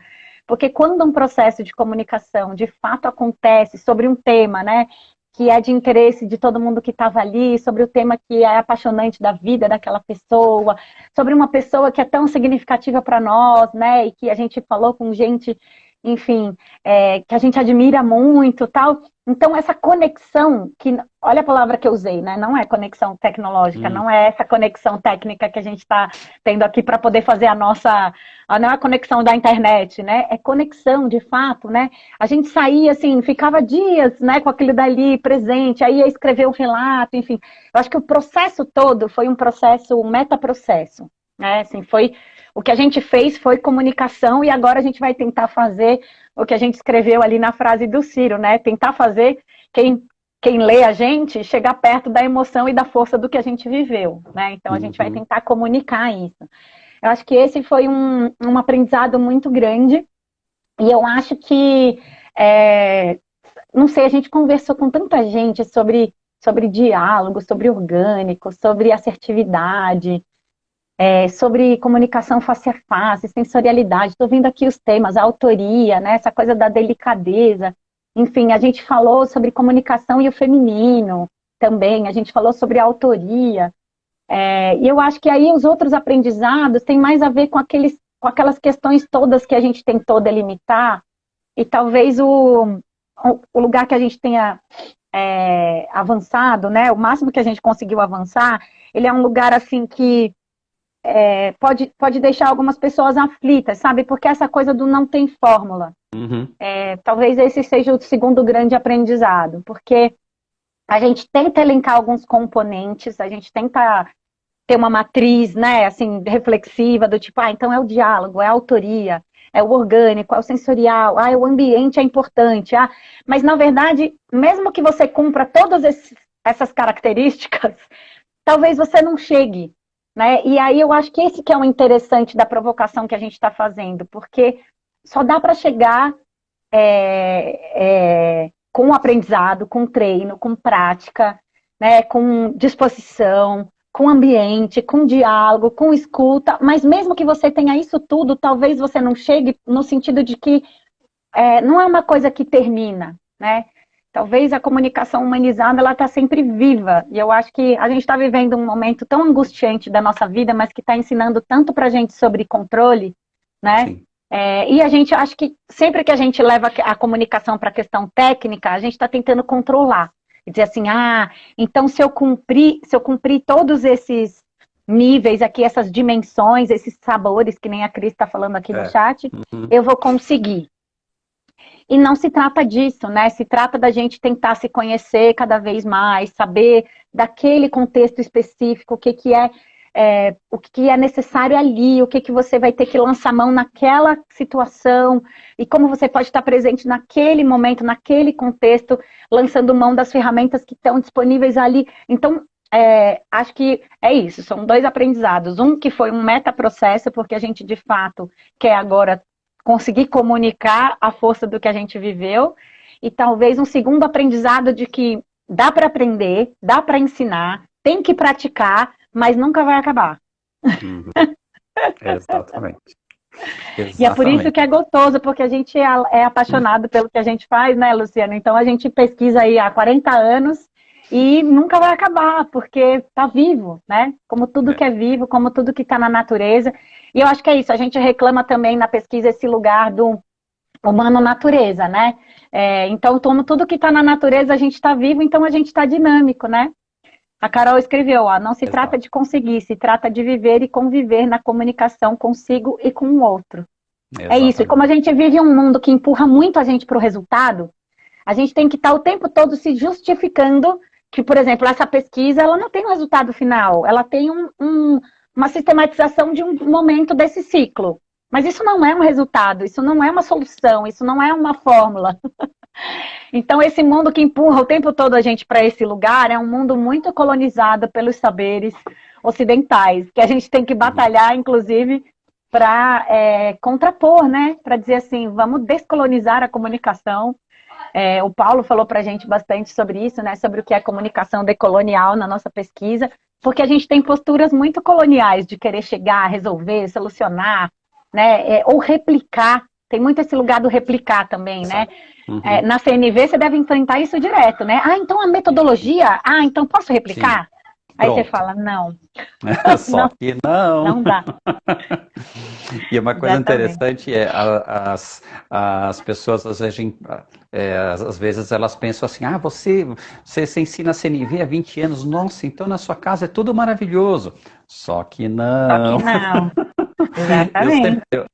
Porque quando um processo de comunicação de fato acontece sobre um tema, né, que é de interesse de todo mundo que estava ali, sobre o tema que é apaixonante da vida daquela pessoa, sobre uma pessoa que é tão significativa para nós, né, e que a gente falou com gente, enfim, que a gente admira muito, tal. Então, essa conexão, que olha a palavra que eu usei, né? Não é conexão tecnológica, não é essa conexão técnica que a gente está tendo aqui para poder fazer não é a conexão da internet, né? É conexão, de fato, né? A gente saía, assim, ficava dias, né, com aquilo dali presente, aí ia escrever um relato, enfim. Eu acho que o processo todo foi um processo, um metaprocesso, né? Assim, o que a gente fez foi comunicação e agora a gente vai tentar fazer o que a gente escreveu ali na frase do Ciro, né? Tentar fazer quem lê a gente chegar perto da emoção e da força do que a gente viveu, né? Então a gente vai tentar comunicar isso. Eu acho que esse foi um aprendizado muito grande e eu acho que, não sei, a gente conversou com tanta gente sobre diálogo, sobre orgânico, sobre assertividade, sobre comunicação face a face, sensorialidade. Estou vendo aqui os temas, a autoria, né, essa coisa da delicadeza. Enfim, a gente falou sobre comunicação e o feminino também, a gente falou sobre a autoria. E eu acho que aí os outros aprendizados têm mais a ver com aquelas questões todas que a gente tentou delimitar, e talvez o lugar que a gente tenha avançado, né, o máximo que a gente conseguiu avançar, ele é um lugar assim que pode deixar algumas pessoas aflitas, sabe? Porque essa coisa do não tem fórmula. Talvez esse seja o segundo grande aprendizado, porque a gente tenta elencar alguns componentes, a gente tenta ter uma matriz, né, assim, reflexiva, do tipo, então é o diálogo, é a autoria, é o orgânico, é o sensorial, o ambiente é importante, mas na verdade, mesmo que você cumpra todas essas características, talvez você não chegue, né? E aí eu acho que esse que é o interessante da provocação que a gente está fazendo, porque só dá para chegar com aprendizado, com treino, com prática, né? Com disposição, com ambiente, com diálogo, com escuta, mas mesmo que você tenha isso tudo, talvez você não chegue no sentido de que não é uma coisa que termina, né? Talvez a comunicação humanizada, ela está sempre viva. E eu acho que a gente está vivendo um momento tão angustiante da nossa vida, mas que está ensinando tanto para a gente sobre controle, né? Sim. E a gente, acho que sempre que a gente leva a comunicação para a questão técnica, a gente está tentando controlar. E dizer assim, então se eu cumprir todos esses níveis aqui, essas dimensões, esses sabores, que nem a Cris está falando aqui no chat, eu vou conseguir. E não se trata disso, né? Se trata da gente tentar se conhecer cada vez mais, saber daquele contexto específico, o que é necessário ali, o que você vai ter que lançar mão naquela situação, e como você pode estar presente naquele momento, naquele contexto, lançando mão das ferramentas que estão disponíveis ali. Então, acho que é isso, são dois aprendizados. Um que foi um metaprocesso, porque a gente, de fato, quer agora conseguir comunicar a força do que a gente viveu, e talvez um segundo aprendizado de que dá para aprender, dá para ensinar, tem que praticar, mas nunca vai acabar. Exatamente. E é por isso que é gostoso, porque a gente é apaixonado pelo que a gente faz, né, Luciano? Então a gente pesquisa aí há 40 anos e nunca vai acabar, porque está vivo, né? Como tudo que é vivo, como tudo que está na natureza. E eu acho que é isso, a gente reclama também na pesquisa esse lugar do humano-natureza, né? Então, como tudo que está na natureza, a gente está vivo, então a gente está dinâmico, né? A Carol escreveu, não se trata de conseguir, se trata de viver e conviver na comunicação consigo e com o outro. Exatamente. É isso, e como a gente vive um mundo que empurra muito a gente para o resultado, a gente tem que estar o tempo todo se justificando que, por exemplo, essa pesquisa, ela não tem um resultado final, ela tem uma sistematização de um momento desse ciclo. Mas isso não é um resultado, isso não é uma solução, isso não é uma fórmula. Então, esse mundo que empurra o tempo todo a gente para esse lugar é um mundo muito colonizado pelos saberes ocidentais, que a gente tem que batalhar, inclusive, para contrapor, né? Para dizer assim, vamos descolonizar a comunicação. O Paulo falou para a gente bastante sobre isso, né? Sobre o que é comunicação decolonial na nossa pesquisa, porque a gente tem posturas muito coloniais de querer chegar, resolver, solucionar, né? Ou replicar. Tem muito esse lugar do replicar também, né? Na CNV você deve enfrentar isso direto, né? Então a metodologia, então posso replicar? Aí você fala, não, Só que não. não dá. E uma coisa Exatamente. interessante é as pessoas às vezes elas pensam assim, você ensina CNV há 20 anos, nossa, então na sua casa é tudo maravilhoso. Só que Só que não. não. Eu sempre, Exatamente.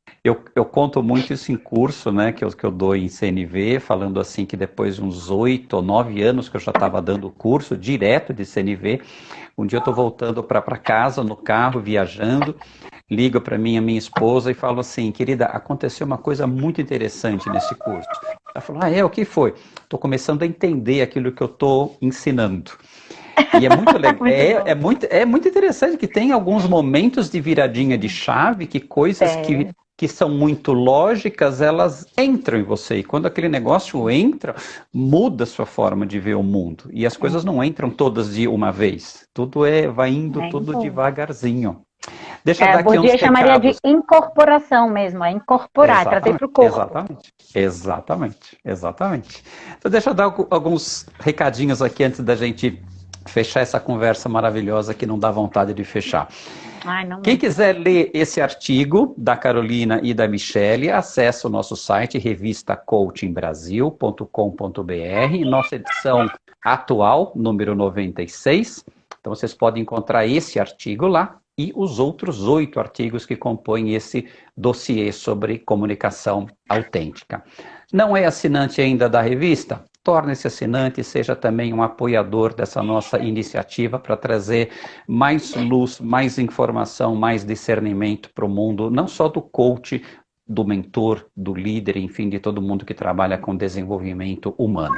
eu conto muito isso em curso, né, que eu dou em CNV, falando assim que depois de uns 8 ou 9 anos que eu já estava dando curso direto de CNV, um dia eu estou voltando para casa no carro, viajando, ligo para minha esposa e falo assim, querida, aconteceu uma coisa muito interessante nesse curso. Ela falou, o que foi? Estou começando a entender aquilo que eu estou ensinando. E é muito legal, Muito bom. é muito interessante que tem alguns momentos de viradinha de chave, que coisas É, que são muito lógicas, elas entram em você. E quando aquele negócio entra, muda a sua forma de ver o mundo. E as coisas não entram todas de uma vez. Vai indo tudo então. devagarzinho. Deixa eu dar aqui uns Bourdieu chamaria de recados. incorporação mesmo, é incorporar, é trazer Exatamente, para o corpo. exatamente, exatamente, exatamente. Então deixa eu dar alguns recadinhos aqui antes da gente fechar essa conversa maravilhosa que não dá vontade de fechar. Ai, não Quem mesmo. quiser ler esse artigo da Carolina e da Michele, acesse o nosso site revistacoachingbrasil.com.br, nossa edição atual, número 96. Então vocês podem encontrar esse artigo lá e os outros 8 artigos que compõem esse dossiê sobre comunicação autêntica. Não é assinante ainda da revista? Torne-se assinante e seja também um apoiador dessa nossa iniciativa para trazer mais luz, mais informação, mais discernimento para o mundo, não só do coach, do mentor, do líder, enfim, de todo mundo que trabalha com desenvolvimento humano.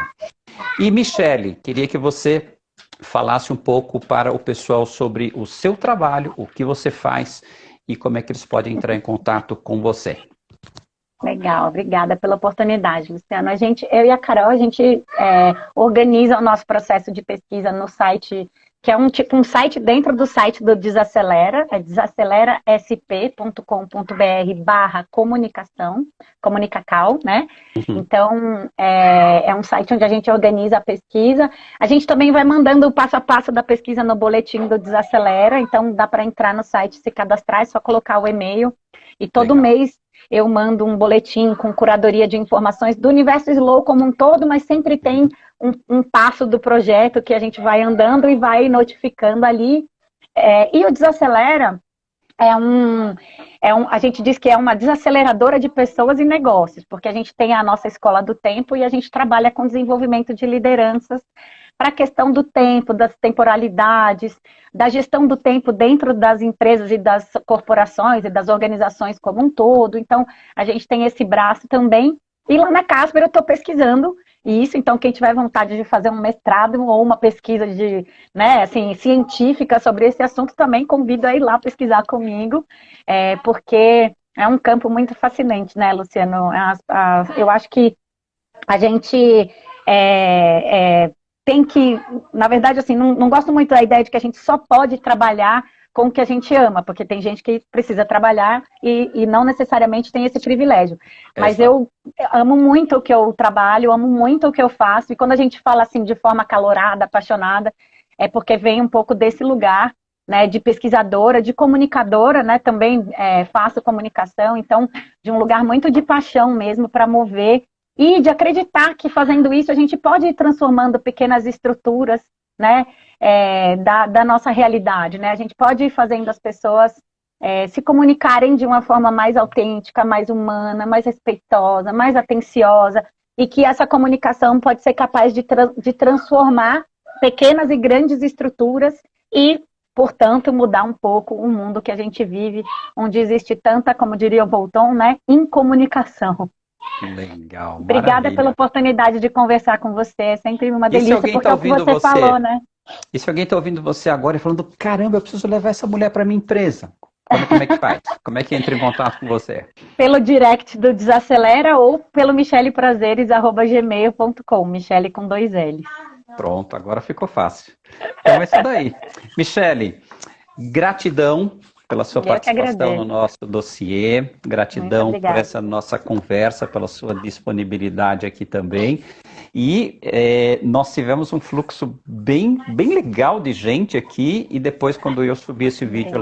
E Michele, queria que você falasse um pouco para o pessoal sobre o seu trabalho, o que você faz e como é que eles podem entrar em contato com você. Legal, obrigada pela oportunidade, Luciano. Eu e a Carol, a gente organiza o nosso processo de pesquisa no site, que é um site dentro do site do Desacelera, é desacelerasp.com.br/comunicação, comunicacal, né? Uhum. Então, é um site onde a gente organiza a pesquisa. A gente também vai mandando o passo a passo da pesquisa no boletim do Desacelera, então dá para entrar no site, se cadastrar, é só colocar o e-mail. E todo Legal. mês eu mando um boletim com curadoria de informações do universo Slow como um todo, mas sempre tem um passo do projeto que a gente vai andando e vai notificando ali. E o Desacelera a gente diz que é uma desaceleradora de pessoas e negócios, porque a gente tem a nossa escola do tempo e a gente trabalha com desenvolvimento de lideranças para a questão do tempo, das temporalidades, da gestão do tempo dentro das empresas e das corporações e das organizações como um todo. Então, a gente tem esse braço também. E lá na Casper eu estou pesquisando isso, então quem tiver vontade de fazer um mestrado ou uma pesquisa científica sobre esse assunto, também convido a ir lá pesquisar comigo, porque é um campo muito fascinante, né, Luciano? Eu acho que a gente tem que, na verdade, assim, não gosto muito da ideia de que a gente só pode trabalhar com o que a gente ama, porque tem gente que precisa trabalhar e não necessariamente tem esse privilégio. Mas eu amo muito o que eu trabalho, amo muito o que eu faço, e quando a gente fala assim de forma acalorada, apaixonada, é porque vem um pouco desse lugar, né, de pesquisadora, de comunicadora, né, também faço comunicação, então de um lugar muito de paixão mesmo para mover e de acreditar que fazendo isso a gente pode ir transformando pequenas estruturas, né, da nossa realidade, né? A gente pode ir fazendo as pessoas se comunicarem de uma forma mais autêntica, mais humana, mais respeitosa, mais atenciosa, e que essa comunicação pode ser capaz de transformar pequenas e grandes estruturas e, portanto, mudar um pouco o mundo que a gente vive, onde existe tanta, como diria o Bolton, né, incomunicação. Legal, Obrigada pela maravilha. oportunidade de conversar com você, é sempre uma E se delícia, alguém porque está é o que ouvindo você você? falou, né? E se alguém está ouvindo você agora e falando, caramba, eu preciso levar essa mulher para minha empresa? Como é que faz? Como é que entra em contato com você? Pelo direct do Desacelera ou pelo micheleprazeres@gmail.com, Michele com 2 L's. Pronto, agora ficou fácil. Então é isso daí. Michele, gratidão pela sua Eu que participação no agradeço. nosso dossiê, Muito gratidão por obrigada. essa nossa conversa, pela sua disponibilidade aqui também. E nós tivemos um fluxo bem legal de gente aqui, e depois, quando eu subir esse vídeo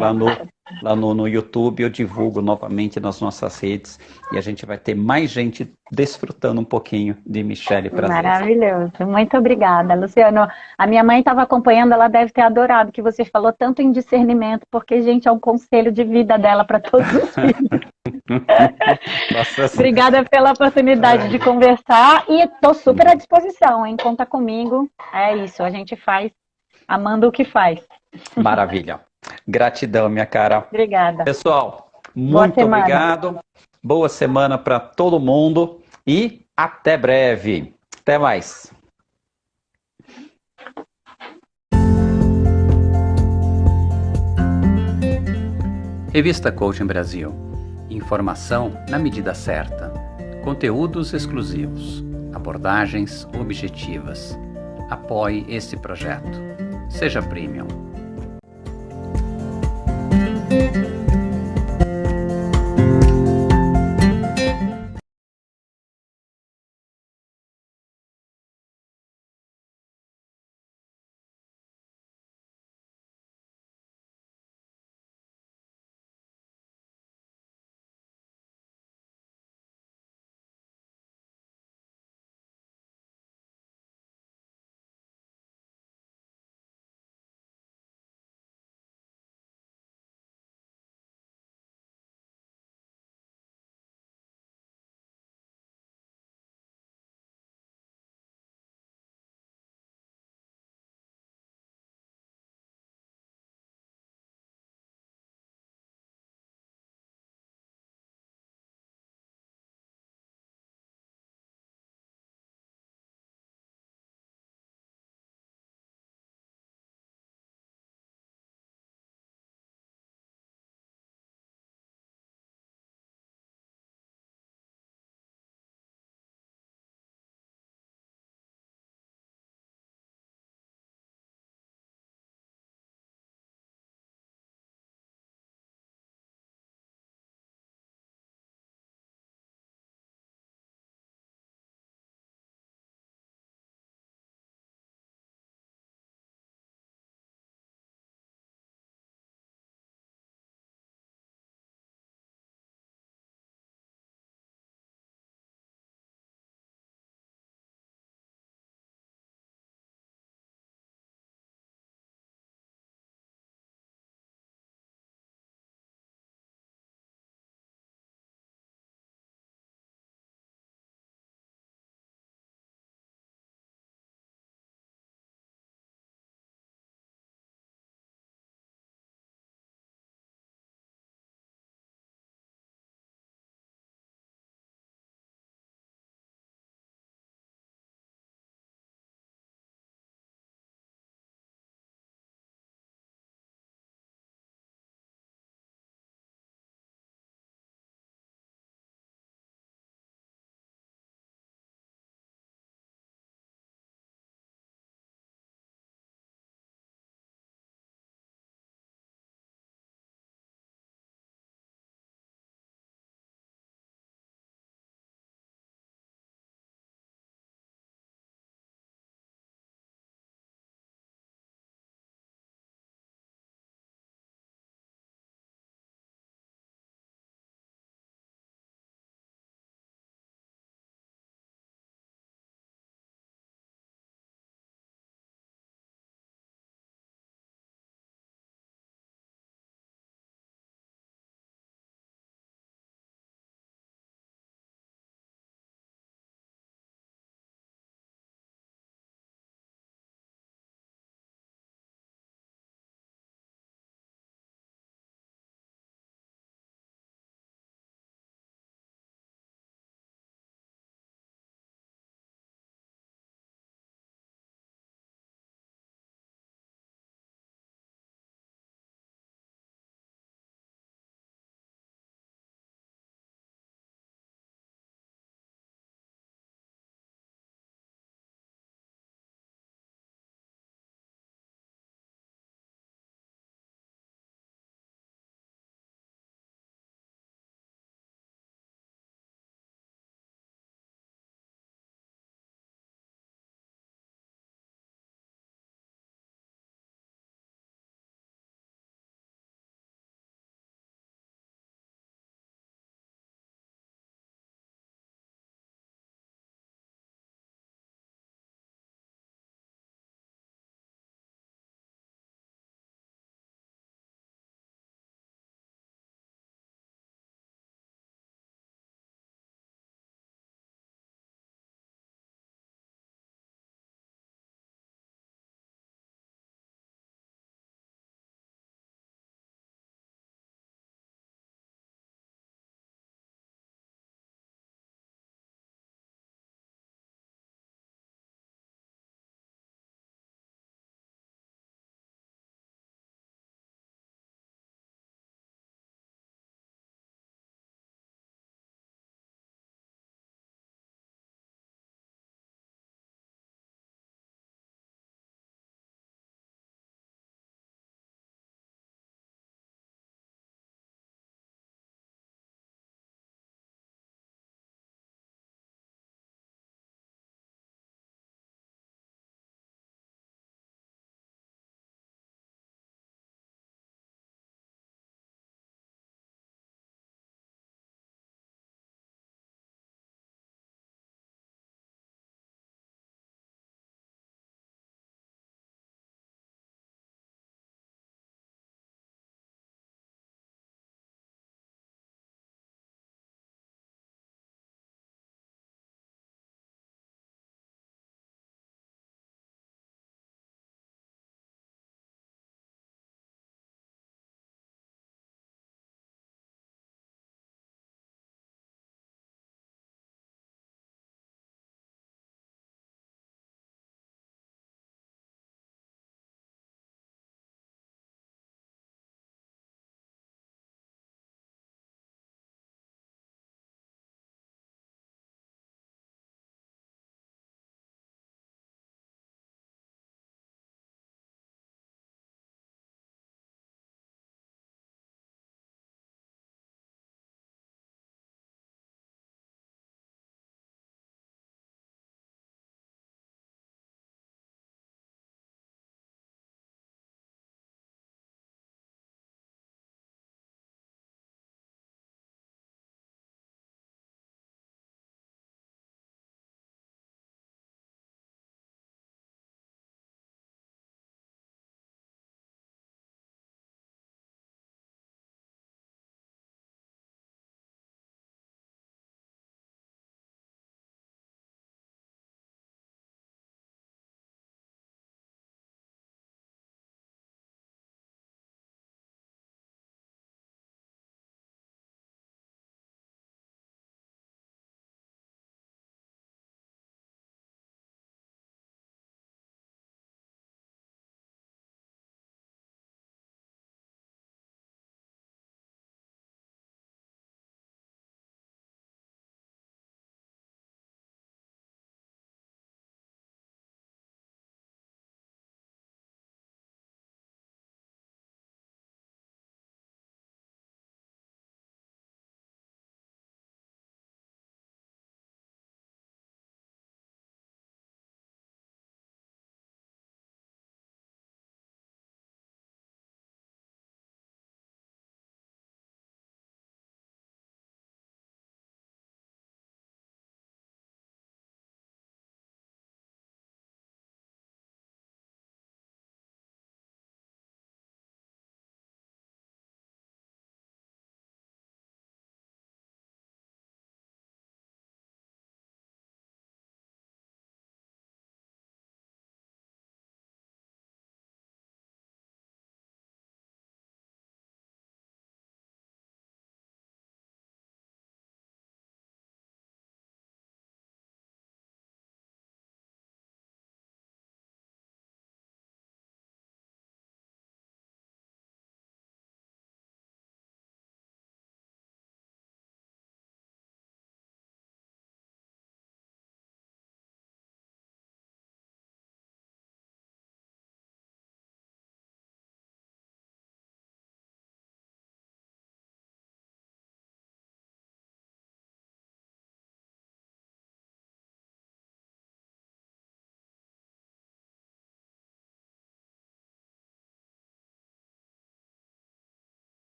no YouTube, eu divulgo novamente nas nossas redes, e a gente vai ter mais gente desfrutando um pouquinho de Michele Prazeres. Maravilhoso. Muito obrigada, Luciano. A minha mãe estava acompanhando, ela deve ter adorado que você falou tanto em discernimento, porque, gente, é um conselho de vida dela para todos os filhos. Nossa, Obrigada pela oportunidade de conversar e estou super à disposição, hein? Conta comigo. É isso, a gente faz amando o que faz. maravilha. Gratidão, minha cara. Obrigada. Pessoal, Boa muito semana. obrigado. Boa semana para todo mundo e até breve. Até mais. Revista Coaching Brasil. Informação na medida certa. Conteúdos exclusivos. Abordagens objetivas. Apoie este projeto. Seja premium.